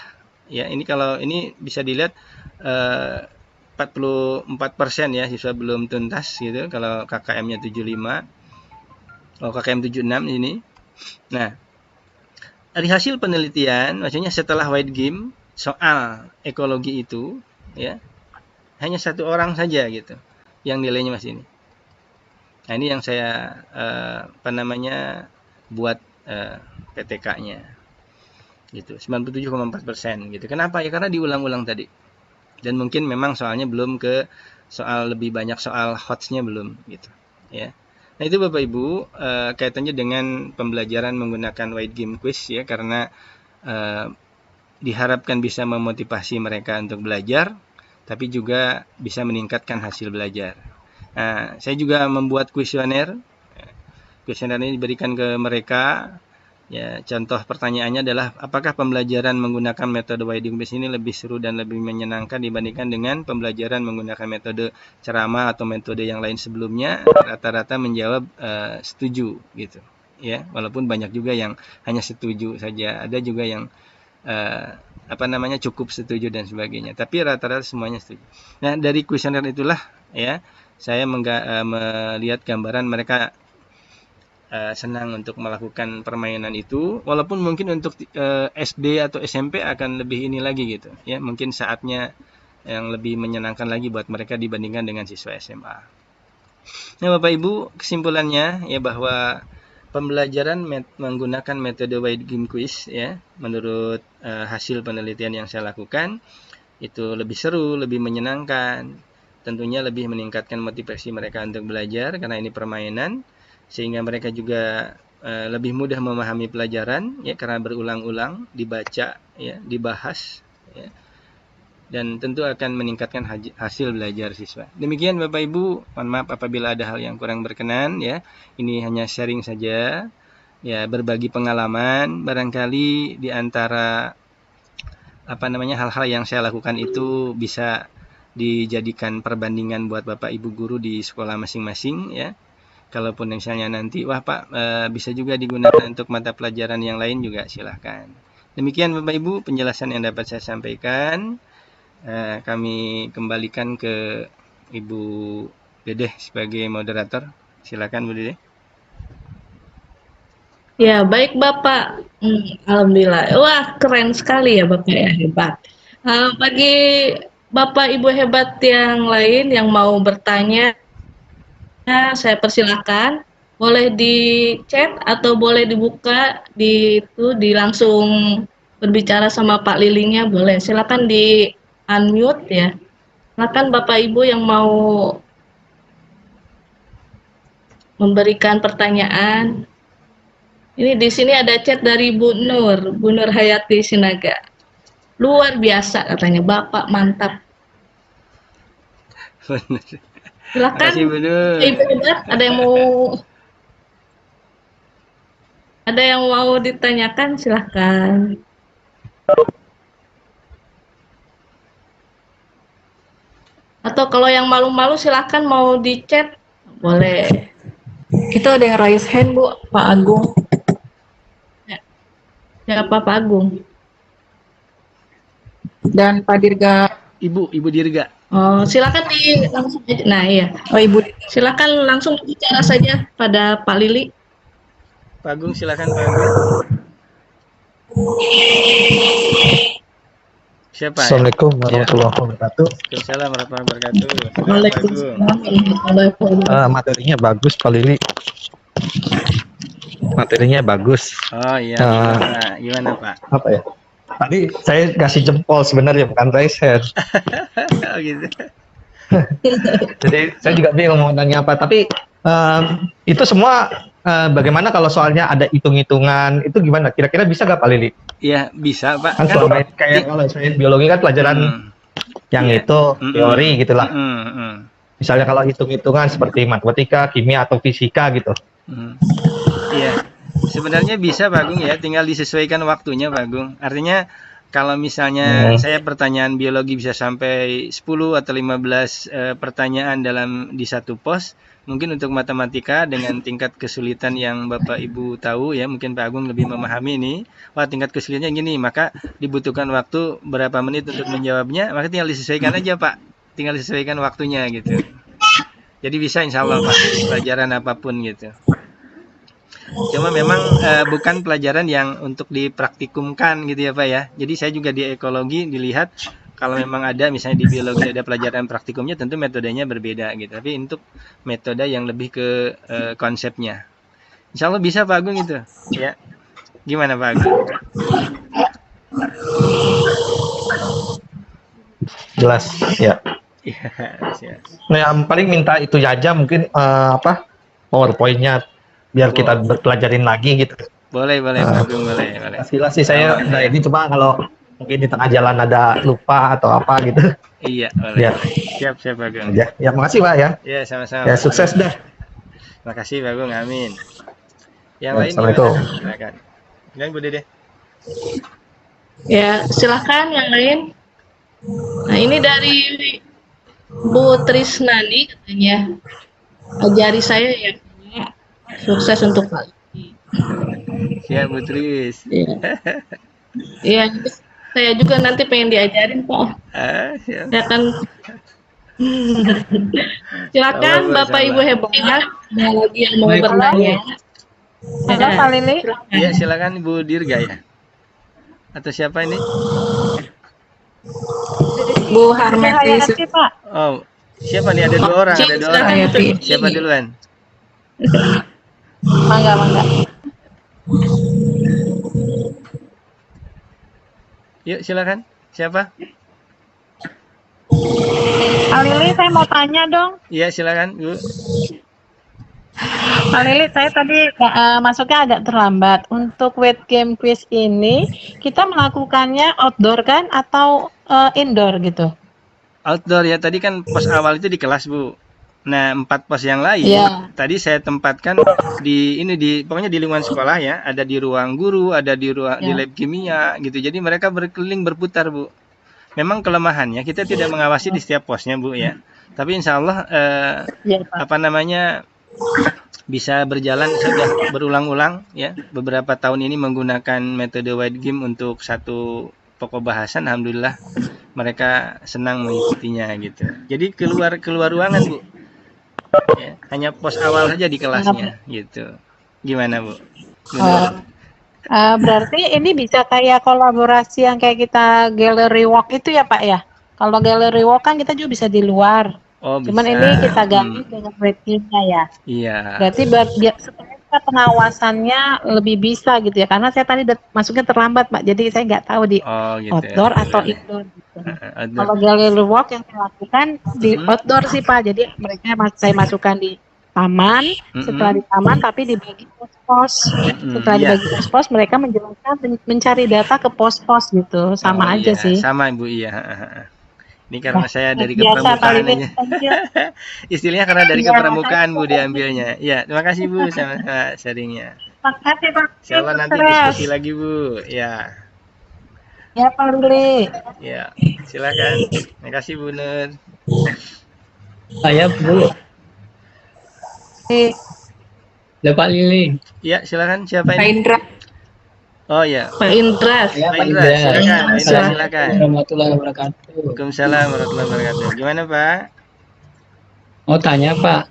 ya, ini kalau ini bisa dilihat 44% ya siswa belum tuntas gitu kalau KKM-nya 75, KKM 76 ini. Nah, dari hasil penelitian, maksudnya setelah wide game soal ekologi itu ya, hanya 1 orang saja gitu yang nilainya masih ini. Nah, ini yang saya buat PTK-nya gitu, 97,4% gitu. Kenapa ya? Karena diulang-ulang tadi. Dan mungkin memang soalnya belum ke soal lebih banyak soal hotsnya belum gitu ya. Nah, itu Bapak Ibu kaitannya dengan pembelajaran menggunakan wide game quiz ya, karena diharapkan bisa memotivasi mereka untuk belajar, tapi juga bisa meningkatkan hasil belajar. Nah, saya juga membuat kuesioner. Kuesioner ini diberikan ke mereka. Ya, contoh pertanyaannya adalah apakah pembelajaran menggunakan metode wide game quiz ini lebih seru dan lebih menyenangkan dibandingkan dengan pembelajaran menggunakan metode ceramah atau metode yang lain sebelumnya? Rata-rata menjawab setuju gitu. Ya, walaupun banyak juga yang hanya setuju saja, ada juga yang cukup setuju dan sebagainya. Tapi rata-rata semuanya setuju. Nah, dari kuesioner itulah ya, saya melihat gambaran mereka senang untuk melakukan permainan itu, walaupun mungkin untuk SD atau SMP akan lebih ini lagi gitu ya, mungkin saatnya yang lebih menyenangkan lagi buat mereka dibandingkan dengan siswa SMA. Nah, Bapak Ibu, kesimpulannya ya bahwa pembelajaran menggunakan metode wide game quiz ya, menurut hasil penelitian yang saya lakukan itu lebih seru, lebih menyenangkan, tentunya lebih meningkatkan motivasi mereka untuk belajar karena ini permainan, sehingga mereka juga lebih mudah memahami pelajaran ya, karena berulang-ulang dibaca ya, dibahas ya, dan tentu akan meningkatkan hasil belajar siswa. Demikian Bapak Ibu, mohon maaf apabila ada hal yang kurang berkenan ya. Ini hanya sharing saja ya, berbagi pengalaman, barangkali di antara hal-hal yang saya lakukan itu bisa dijadikan perbandingan buat Bapak Ibu guru di sekolah masing-masing ya. Kalaupun misalnya nanti, wah Pak, bisa juga digunakan untuk mata pelajaran yang lain juga silahkan. Demikian Bapak Ibu penjelasan yang dapat saya sampaikan. Kami kembalikan ke Ibu Dedeh sebagai moderator. Silakan Bu Dedeh. Ya, baik Bapak. Alhamdulillah. Wah, keren sekali ya Bapak ya, hebat. Bagi Bapak Ibu hebat yang lain yang mau bertanya, saya persilakan, boleh di chat atau boleh dibuka di langsung berbicara sama Pak Lilinya, boleh. Silakan di unmute ya. Silakan Bapak Ibu yang mau memberikan pertanyaan. Ini di sini ada chat dari Bu Nur Hayati Sinaga. Luar biasa katanya, Bapak mantap. Silakan Ibu hebat, ada yang mau ditanyakan, silahkan. Atau kalau yang malu-malu silahkan mau di chat, boleh. Kita ada yang raise hand Bu, Pak Agung. Ya. Siapa Pak Agung? Dan Pak Dirga. Ibu Dirga. Oh, silakan langsung aja. Nah, iya. Oh, Ibu. Silakan langsung bicara saja pada Pak Lili. Pak Agung, silakan Pak Agung. Siapa ya? Assalamualaikum warahmatullahi wabarakatuh. Waalaikumsalam warahmatullahi wabarakatuh. Silakan Pak Agung. Waalaikumsalam warahmatullahi wabarakatuh. Materinya bagus Pak Lili. Materinya bagus. Oh iya, gimana Pak? Apa ya? Tadi saya kasih jempol sebenarnya bukan share. Oh gitu. Jadi saya juga bingung mau nanya apa. Tapi itu semua bagaimana kalau soalnya ada hitung-hitungan itu gimana? Kira-kira bisa nggak Pak Lili? Iya bisa Pak. Kan selama ini kayak kalau saya biologi kan pelajaran yang itu teori gitulah. Misalnya kalau hitung-hitungan seperti matematika, kimia atau fisika gitu. Iya, sebenarnya bisa Pak Agung ya, tinggal disesuaikan waktunya Pak Agung. Artinya kalau misalnya saya pertanyaan biologi bisa sampai 10 atau 15 pertanyaan di satu pos, mungkin untuk matematika dengan tingkat kesulitan yang Bapak Ibu tahu ya, mungkin Pak Agung lebih memahami ini. Wah, tingkat kesulitannya gini, maka dibutuhkan waktu berapa menit untuk menjawabnya, maka tinggal disesuaikan aja Pak. Tinggal disesuaikan waktunya gitu. Jadi bisa insya Allah Pak, pelajaran apapun gitu. Cuma memang bukan pelajaran yang untuk dipraktikumkan gitu ya Pak ya. Jadi saya juga di ekologi dilihat kalau memang ada misalnya di biologi ada pelajaran praktikumnya tentu metodenya berbeda gitu. Tapi untuk metode yang lebih ke konsepnya. Insya Allah bisa Pak Agung itu ya. Gimana Pak Agung? Jelas ya. Iya. Nah, yang paling minta itu aja mungkin PowerPoint-nya biar kita pelajarin lagi gitu. Boleh Pak Agung, boleh. Pastilah sih saya udah ini cuma kalau mungkin di tengah jalan ada lupa atau apa gitu. Iya, boleh. Ya. Siap Pak Agung. Ya, makasih Pak ya. Ya, sama-sama. Ya, sukses dah. Makasih Pak Agung, amin. Yang lain Assalamualaikum. gimana? Silakan. Silakan Bu Dede. Ya, silakan yang lain. Nah, ini dari Bu Trisnani katanya. Ajari saya ya. Sukses untuk Pak Lili. Siap Bu Tris. Iya, saya juga nanti pengen diajarin Pak. Siap. Ya kan. Silakan Bapak Ibu hebat. Ada lagi yang mau bertanya? Halo Pak Lili. Iya, silakan Ibu Dirga ya. Atau siapa ini? Bu Harmati. Pak. Oh, siapa nih? Ada dua orang. Siapa duluan? Mangga. Yuk, silakan. Siapa? Pak Lili, saya mau tanya dong. Iya, silakan, Bu. Pak Lili, saya tadi masuknya agak terlambat. Untuk wet game quiz ini, kita melakukannya outdoor kan atau indoor gitu? Outdoor ya. Tadi kan pos awal itu di kelas, Bu. Nah, 4 pos yang lain tadi saya tempatkan pokoknya di lingkungan sekolah ya, ada di ruang guru, ada di di lab kimia gitu. Jadi mereka berkeliling berputar, Bu. Memang kelemahannya kita tidak mengawasi di setiap posnya, Bu ya. Tapi insya Allah bisa berjalan sudah berulang-ulang ya. Beberapa tahun ini menggunakan metode wide game untuk satu pokok bahasan, alhamdulillah mereka senang mengikutinya gitu. Jadi keluar ruangan, Bu. Ya, hanya pos awal saja di kelasnya gitu. Gimana Bu? Berarti ini bisa kayak kolaborasi yang kayak kita gallery walk itu ya Pak ya? Kalau gallery walk kan kita juga bisa di luar. Cuman bisa. ini kita ganti dengan ratingnya ya. Iya. Berarti supaya pengawasannya lebih bisa gitu ya, karena saya tadi masuknya terlambat Pak, jadi saya nggak tahu di outdoor atau indoor gitu. Kalau gallery walk yang saya lakukan di outdoor sih Pak, jadi mereka saya masukkan di taman, setelah di taman tapi dibagi pos-pos. Setelah dibagi pos-pos mereka menjelaskan mencari data ke pos-pos gitu, sama aja sih. Sama Ibu, iya. Ini karena saya dari kepramukaan aja. Istilahnya karena dari kepramukaan Bu diambilnya. Ya, terima kasih Bu sama sharingnya. Makasih Pak. Insyaallah nanti diskusi lagi Bu. Ya. Ya Pak Lili. Ya, silakan. Terima kasih Bu Nur. Saya Bu. Ya Pak Lili. Ya, silakan. Siapa Pak ini? Indra. Oh ya, Pak Indra. Ya, Pak Pak Indra, Indra. silakan. Pak Indra, Silakan. silakan. Warahmatullahi wabarakatuh. Waalaikumsalam warahmatullahi wabarakatuh. Gimana Pak? Mau tanya Pak,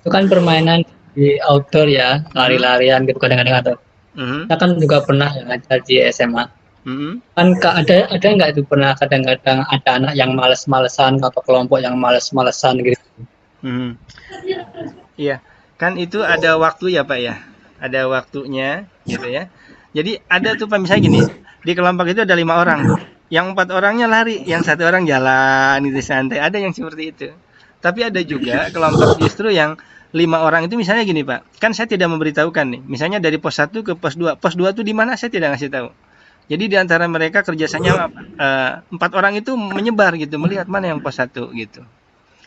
itu kan permainan di outdoor ya, lari-larian gitu kadang-kadang atau Mhm, kita kan juga pernah ya ngajar di SMA. mhm, Kan ada nggak itu pernah kadang-kadang ada anak yang males-malesan atau kelompok yang males-malesan gitu. mhm. Iya, kan itu ada waktu ya Pak ya, ada waktunya gitu ya. Jadi ada tuh Pak misalnya gini, di kelompok itu ada 5 orang tuh, yang 4 orangnya lari, yang 1 orang jalan gitu santai. Ada yang seperti itu. Tapi ada juga kelompok justru yang 5 orang itu misalnya gini Pak, kan saya tidak memberitahukan nih, misalnya dari pos 1 ke pos 2 tuh di mana saya tidak ngasih tahu. Jadi di antara mereka kerjasama 4 orang itu menyebar gitu, melihat mana yang pos 1 gitu.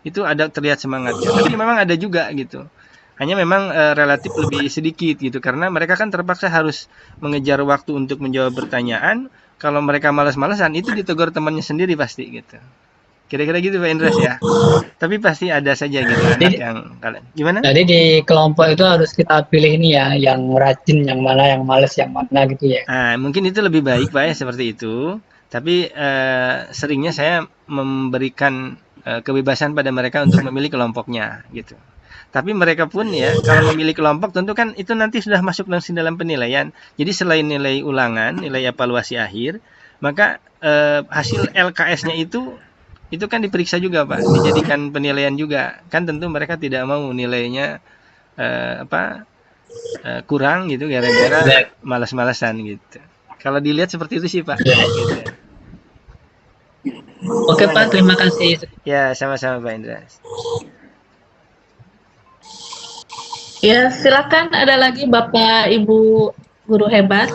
Itu ada terlihat semangatnya. Tapi memang ada juga gitu. Hanya memang relatif lebih sedikit gitu karena mereka kan terpaksa harus mengejar waktu untuk menjawab pertanyaan. Kalau mereka malas-malasan itu ditegur temannya sendiri pasti gitu. Kira-kira gitu Pak Indras ya. Tapi pasti ada saja gitu anak Jadi, yang kalian. Gimana? jadi di kelompok itu harus kita pilih ini ya, yang rajin, yang mana, yang males, yang mana gitu ya. Nah, mungkin itu lebih baik Pak ya seperti itu. Tapi seringnya saya memberikan kebebasan pada mereka untuk memilih kelompoknya gitu. Tapi mereka pun ya kalau memilih kelompok tentu kan itu nanti sudah masuk dalam penilaian. Jadi selain nilai ulangan, nilai evaluasi akhir, maka hasil LKS-nya itu kan diperiksa juga Pak, dijadikan penilaian juga. Kan tentu mereka tidak mau nilainya kurang gitu gara-gara malas-malasan gitu. Kalau dilihat seperti itu sih Pak. Gitu. Oke Gimana Pak, Pak? terima kasih. Ya sama-sama Pak Indra. Ya, silakan ada lagi Bapak Ibu guru hebat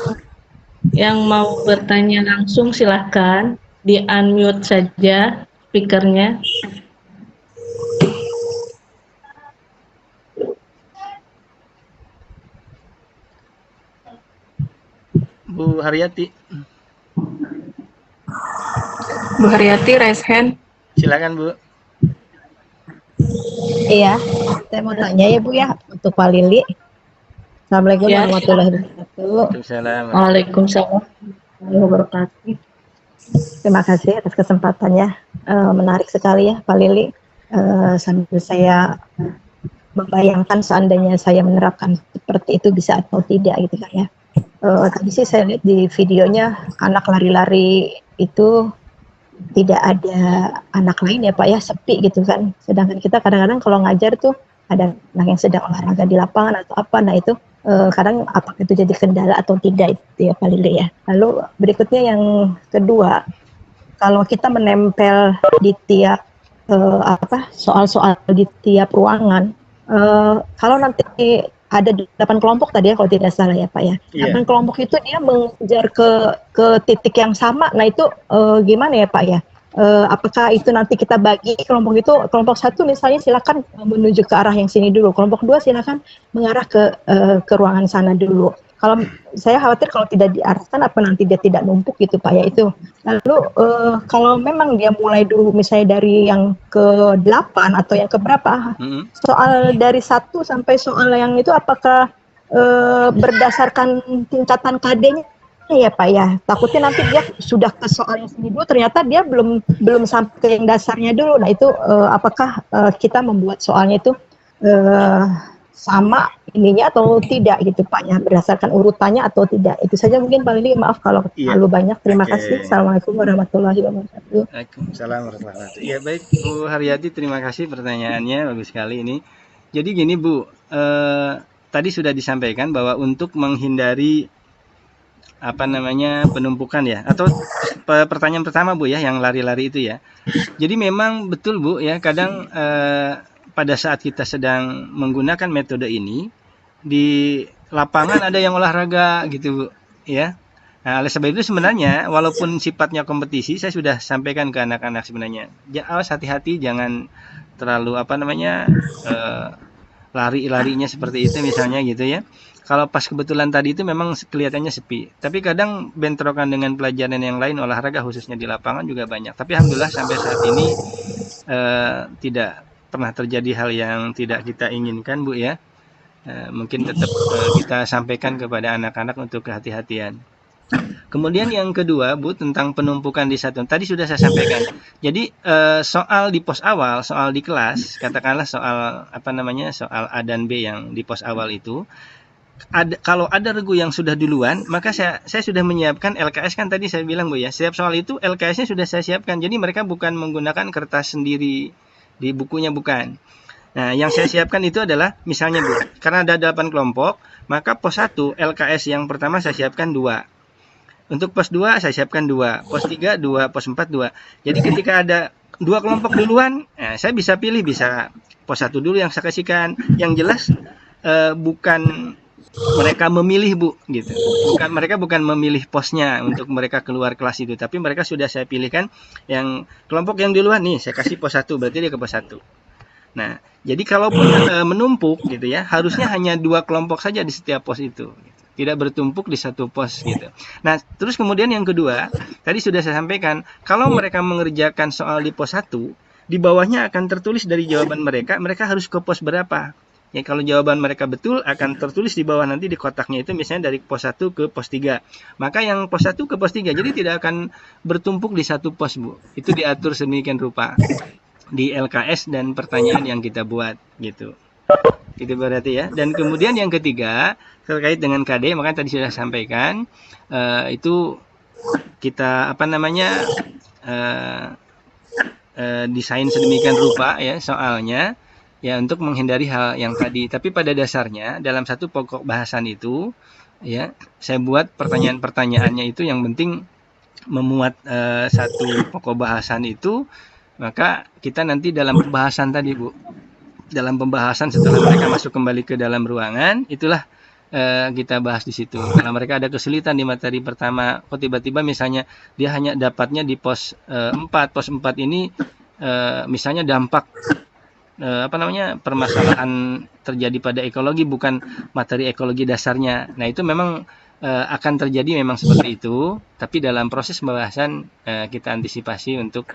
yang mau bertanya langsung, silakan di unmute saja speakernya. Bu Haryati, Bu Haryati raise hand. silakan Bu. Iya, saya mau tanya ya Bu ya untuk Pak Lili. Assalamualaikum Ya, warahmatullahi wabarakatuh. Waalaikumsalam. Waalaikumsalam warahmatullahi wabarakatuh. Terima kasih atas kesempatannya. Menarik sekali ya Pak Lili. Sambil saya membayangkan seandainya saya menerapkan seperti itu bisa atau tidak gitu kan ya. Tadi sih saya lihat di videonya anak lari-lari itu tidak ada anak lain ya Pak ya, sepi gitu kan. Sedangkan kita kadang-kadang kalau ngajar tuh ada anak yang sedang olahraga di lapangan atau apa, nah itu kadang apakah itu jadi kendala atau tidak itu ya Pak Lili ya. Lalu berikutnya yang kedua, kalau kita menempel di tiap soal-soal di tiap ruangan, kalau nanti ada 8 kelompok tadi ya kalau tidak salah ya Pak ya. Iya. 8 kelompok itu dia mengejar ke titik yang sama. Nah itu gimana ya Pak ya? Apakah itu nanti kita bagi kelompok itu, kelompok 1 misalnya silakan menuju ke arah yang sini dulu, kelompok 2 silakan mengarah ke ruangan sana dulu. Kalau saya khawatir kalau tidak diarahkan apa nanti dia tidak numpuk gitu Pak ya itu. Lalu kalau memang dia mulai dulu misalnya dari yang ke-8 atau yang keberapa, soal dari 1 sampai soal yang itu apakah berdasarkan tingkatan KD-nya ya Pak ya. Takutnya nanti dia sudah ke soal yang sini dulu ternyata dia belum sampai ke yang dasarnya dulu. Nah itu apakah kita membuat soalnya itu sama ininya atau tidak gitu Pak ya, berdasarkan urutannya atau tidak. Itu saja mungkin Pak Lili, maaf kalau terlalu banyak. Terima kasih. Assalamualaikum warahmatullahi wabarakatuh. Waalaikumsalam warahmatullahi wabarakatuh. Ya baik Bu Haryati, terima kasih pertanyaannya, bagus sekali ini. Jadi gini Bu, tadi sudah disampaikan bahwa untuk menghindari penumpukan ya, atau pertanyaan pertama Bu ya, yang lari-lari itu ya. Jadi memang betul Bu ya, kadang pada saat kita sedang menggunakan metode ini di lapangan ada yang olahraga gitu Bu ya. Nah, oleh sebab itu sebenarnya walaupun sifatnya kompetisi, saya sudah sampaikan ke anak-anak sebenarnya, awas hati-hati jangan terlalu lari-larinya seperti itu misalnya gitu ya. Kalau pas kebetulan tadi itu memang kelihatannya sepi, tapi kadang bentrokan dengan pelajaran yang lain, olahraga khususnya di lapangan juga banyak. Tapi alhamdulillah sampai saat ini tidak pernah terjadi hal yang tidak kita inginkan Bu ya. Mungkin tetap kita sampaikan kepada anak-anak untuk kehati-hatian. Kemudian yang kedua, Bu, tentang penumpukan di satu. Tadi sudah saya sampaikan. Jadi soal di pos awal, soal di kelas, katakanlah soal apa namanya, soal A dan B yang di pos awal itu, kalau ada regu yang sudah duluan, maka saya sudah menyiapkan LKS, kan tadi saya bilang, Bu ya. Setiap soal itu LKS-nya sudah saya siapkan. Jadi mereka bukan menggunakan kertas sendiri di bukunya, bukan. Nah, yang saya siapkan itu adalah misalnya, Bu, karena ada 8 kelompok, maka pos 1 LKS yang pertama saya siapkan 2. Untuk pos 2 saya siapkan 2, pos 3 2, pos 4 2. Jadi ketika ada 2 kelompok duluan, saya bisa pilih, bisa pos 1 dulu yang saya kasihkan. Yang jelas bukan mereka memilih, Bu, gitu. Mereka bukan memilih posnya untuk mereka keluar kelas itu, tapi mereka sudah saya pilihkan yang kelompok yang duluan nih, saya kasih pos 1, berarti dia ke pos 1. Nah, jadi kalaupun menumpuk gitu ya, harusnya hanya 2 kelompok saja di setiap pos itu. Tidak bertumpuk di satu pos gitu. Nah, terus kemudian yang kedua, tadi sudah saya sampaikan, kalau mereka mengerjakan soal di pos 1, di bawahnya akan tertulis dari jawaban mereka harus ke pos berapa. Ya, kalau jawaban mereka betul, akan tertulis di bawah nanti di kotaknya itu misalnya dari pos 1 ke pos 3. Maka yang pos 1 ke pos 3, jadi tidak akan bertumpuk di satu pos, Bu. Itu diatur sedemikian rupa di LKS dan pertanyaan yang kita buat gitu. Itu berarti ya. Dan kemudian yang ketiga terkait dengan KD, makanya tadi sudah sampaikan itu kita apa namanya desain sedemikian rupa ya soalnya ya untuk menghindari hal yang tadi. Tapi pada dasarnya dalam satu pokok bahasan itu ya saya buat pertanyaan-pertanyaannya itu yang penting memuat satu pokok bahasan itu, maka kita nanti dalam pembahasan tadi, Bu. Dalam pembahasan setelah mereka masuk kembali ke dalam ruangan, itulah kita bahas di situ. Kalau mereka ada kesulitan di materi pertama, kok tiba-tiba misalnya dia hanya dapatnya di pos 4, pos 4 ini misalnya dampak permasalahan terjadi pada ekologi, bukan materi ekologi dasarnya. Nah, itu memang akan terjadi memang seperti itu, tapi dalam proses pembahasan kita antisipasi untuk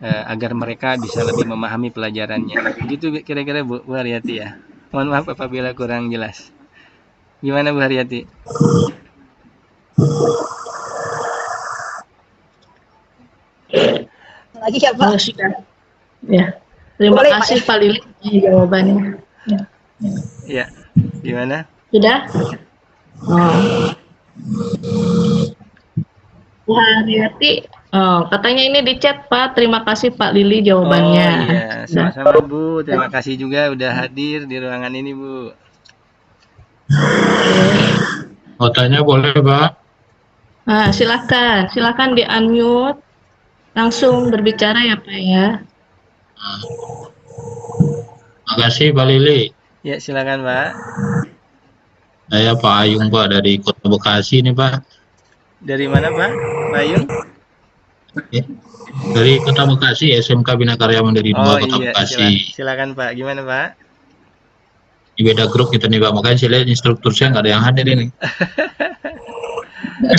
agar mereka bisa lebih memahami pelajarannya. Begitu kira-kira Bu Haryati ya. Mohon maaf apabila kurang jelas. Gimana Bu Haryati? Lagi ya Pak? Sudah. Ya. Terima Boleh, kasih Pak, Pak Lili jawabannya. Ya. Gimana? Sudah? Bu Haryati, katanya ini di chat Pak. Terima kasih Pak Lili jawabannya. Oh iya, sama-sama Bu. Terima kasih juga udah hadir di ruangan ini, Bu. Mau tanya boleh, Pak? Nah, silakan di unmute, langsung berbicara ya Pak ya. Makasih Pak Lili. Ya, silakan Pak. Saya Pak Ayung Pak dari Kota Bekasi nih Pak. Dari mana Pak? Pak Ayung? Dari Kota Bekasi, SMK Bina Karya Mandiri 2 Kota Bekasi. Silakan Pak. Gimana Pak? Di beda grup kita nih Pak, makanya saya lihat instruktur saya nggak ada yang hadir ini.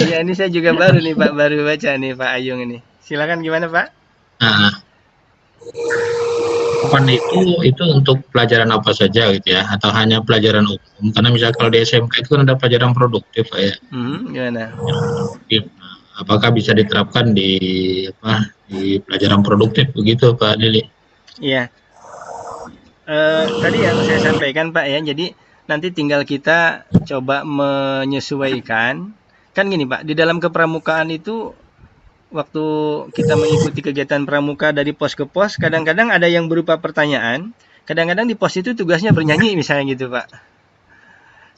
Iya, ini saya juga baru nih Pak, baru baca nih Pak Ayung ini. Silakan gimana Pak? Nah, itu untuk pelajaran apa saja gitu ya, atau hanya pelajaran umum? Karena misalnya kalau di SMK itu kan ada pelajaran produktif Pak ya. Gimana? Apakah bisa diterapkan di pelajaran produktif begitu Pak Lili? Iya. Tadi yang saya sampaikan Pak ya, jadi nanti tinggal kita coba menyesuaikan. Kan gini Pak, di dalam kepramukaan itu waktu kita mengikuti kegiatan pramuka dari pos ke pos, kadang-kadang ada yang berupa pertanyaan, kadang-kadang di pos itu tugasnya bernyanyi misalnya gitu Pak.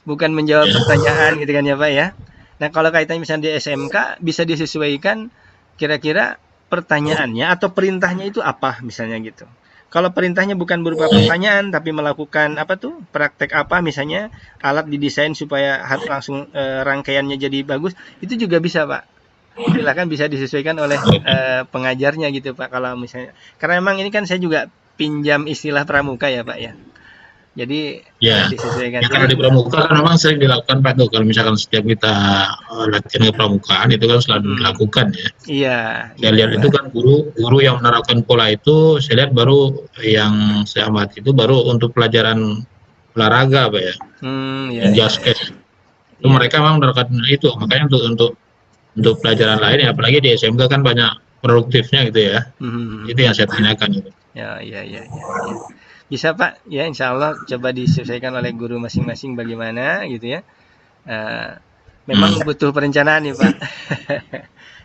Bukan menjawab pertanyaan gitu kan ya Pak ya. Nah, kalau kaitannya misalnya di SMK bisa disesuaikan kira-kira pertanyaannya atau perintahnya itu apa misalnya gitu. Kalau perintahnya bukan berupa pertanyaan tapi melakukan praktek apa misalnya, alat didesain supaya langsung rangkaiannya jadi bagus, itu juga bisa Pak. Silakan bisa disesuaikan oleh pengajarnya gitu Pak, kalau misalnya, karena memang ini kan saya juga pinjam istilah pramuka ya Pak ya, jadi disesuaikan. Ya, kalau di pramuka kan memang sering dilakukan Pak tuh, kalau misalkan setiap kita latihan pramukaan itu kan selalu dilakukan ya. Iya. Saya lihat itu kan guru yang menerapkan pola itu, saya lihat baru yang saya amati itu baru untuk pelajaran olahraga Pak ya. Jaskes. Itu mereka memang menerapkan itu, makanya untuk untuk pelajaran lain ya, apalagi di SMK kan banyak produktifnya gitu ya. Itu yang saya tanyakan gitu. Ya. Bisa Pak, ya insya Allah coba diselesaikan oleh guru masing-masing bagaimana gitu ya. Memang butuh perencanaan nih Pak.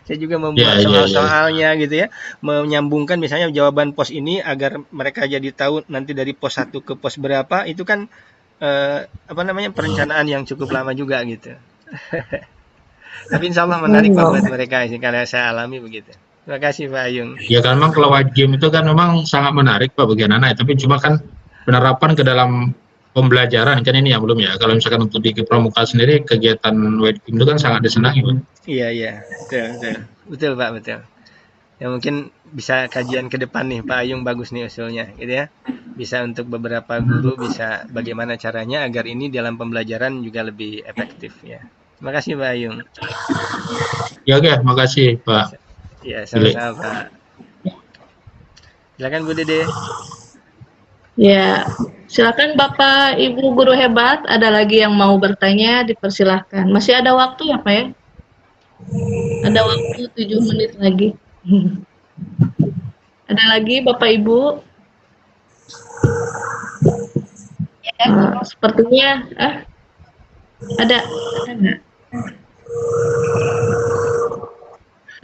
Saya juga membuat soal-soalnya gitu ya, menyambungkan misalnya jawaban pos ini agar mereka jadi tahu nanti dari pos 1 ke pos berapa, itu kan perencanaan yang cukup lama juga gitu. Tapi insya Allah menarik Pak buat mereka sih, karena saya alami begitu. Terima kasih Pak Ayung. Ya kan memang kalau white game itu kan memang sangat menarik Pak bagi anak-anak, tapi cuma kan penerapan ke dalam pembelajaran kan ini yang belum ya. Kalau misalkan untuk di pramuka sendiri kegiatan white game itu kan sangat disenangi Pak. Iya, betul Pak, betul. Ya mungkin bisa kajian ke depan nih Pak Ayung, bagus nih usulnya gitu ya. Bisa untuk beberapa guru bisa bagaimana caranya agar ini dalam pembelajaran juga lebih efektif ya. Terima kasih Pak Ayung. Ya oke, makasih Pak. Ya, sama-sama Pak. Silakan Bu Dede. Ya, silakan Bapak Ibu guru hebat, ada lagi yang mau bertanya dipersilahkan. Masih ada waktu ya Pak ya? Ada waktu 7 menit lagi. Ada lagi Bapak Ibu? Sepertinya ada enggak?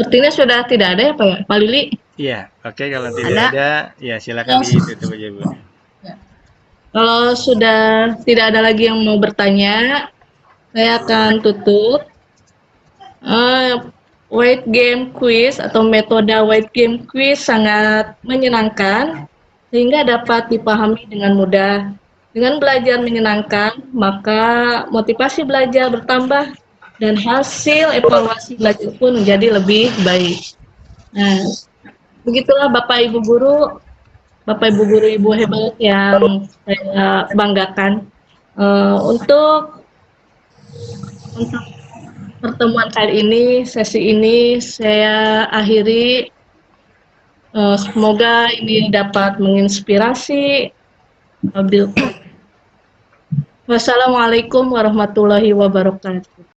Sepertinya sudah tidak ada ya Pak ya? Pak Lili? Iya, oke, kalau tidak ada, ya silakan ditutup aja Bu. Kalau sudah tidak ada lagi yang mau bertanya, saya akan tutup. White game quiz atau metode white game quiz sangat menyenangkan sehingga dapat dipahami dengan mudah. Dengan belajar menyenangkan, maka motivasi belajar bertambah dan hasil evaluasi belajar pun menjadi lebih baik. Nah, begitulah Bapak Ibu guru, Ibu hebat yang saya banggakan. Untuk pertemuan kali ini, sesi ini saya akhiri. Semoga ini dapat menginspirasi. Wassalamualaikum warahmatullahi wabarakatuh.